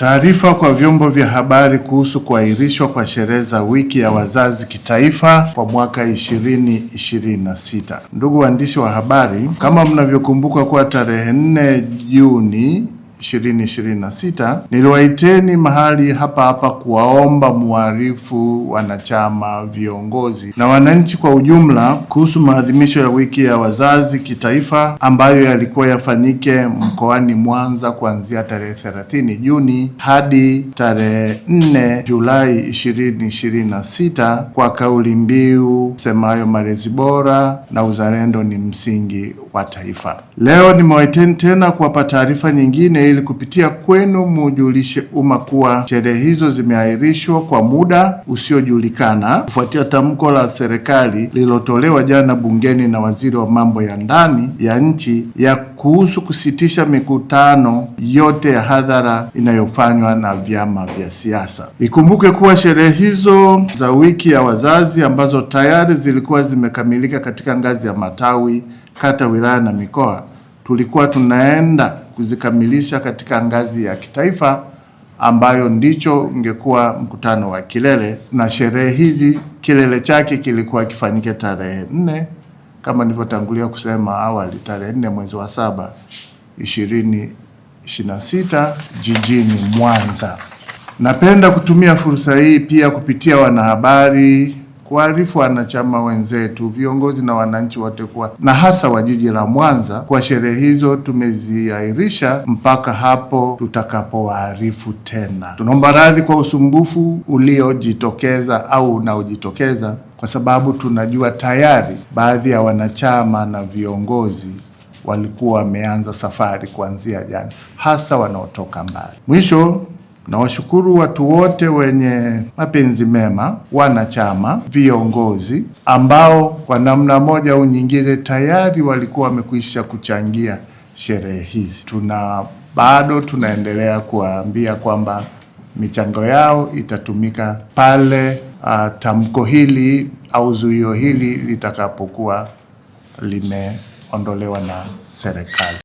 Taarifa kwa vyombo vya habari kuhusu kuahirishwa kwa sherehe za wiki ya wazazi kitaifa kwa mwaka 2026. Ndugu waandishi wa habari, kama mnavyokumbuka kuwa tarehe 4 Juni 2026 niliwaiteni mahali hapa kuwaomba muarifu wanachama, viongozi na wananchi kwa ujumla kuhusu maadhimisho ya wiki ya wazazi kitaifa ambayo yalikuwa yafanyike mkoani Mwanza kuanzia tarehe 30 Juni hadi tarehe 4 Julai 2026 kwa kauli mbiu semayo malezi bora na uzalendo ni msingi wa taifa. Leo nimewaiteni tena kuwapa taarifa nyingine ili kupitia kwenu mujulishe umma kuwa sherehe hizo zimeahirishwa kwa muda usiojulikana kufuatia tamko la serikali lililotolewa jana bungeni na waziri wa mambo ya ndani ya nchi ya kuhusu kusitisha mikutano yote ya hadhara inayofanywa na vyama vya siasa. Ikumbuke kuwa sherehe hizo za wiki ya wazazi ambazo tayari zilikuwa zimekamilika katika ngazi ya matawi, kata, wilaya na mikoa, tulikuwa tunaenda kuzikamilisha katika ngazi ya kitaifa ambayo ndicho ungekuwa mkutano wa kilele, na sherehe hizi kilele chake kilikuwa kifanyike tarehe 4 kama nilivyotangulia kusema awali, tarehe 4 mwezi wa 7 2026 jijini Mwanza. Napenda kutumia fursa hii pia kupitia wanahabari kuarifu wanachama wenzetu, viongozi na wananchi wote kuwa na hasa wa jiji la Mwanza kwa sherehe hizo tumeziahirisha mpaka hapo tutakapowaarifu tena. Tunaomba radhi kwa usumbufu uliojitokeza au unaojitokeza, kwa sababu tunajua tayari baadhi ya wanachama na viongozi walikuwa wameanza safari kuanzia jana, hasa wanaotoka mbali. Mwisho, nawashukuru watu wote wenye mapenzi mema, wanachama, viongozi ambao kwa namna moja au nyingine tayari walikuwa wamekwisha kuchangia sherehe hizi. Bado tunaendelea kuwaambia kwamba michango yao itatumika pale tamko hili au zuio hili litakapokuwa limeondolewa na serikali.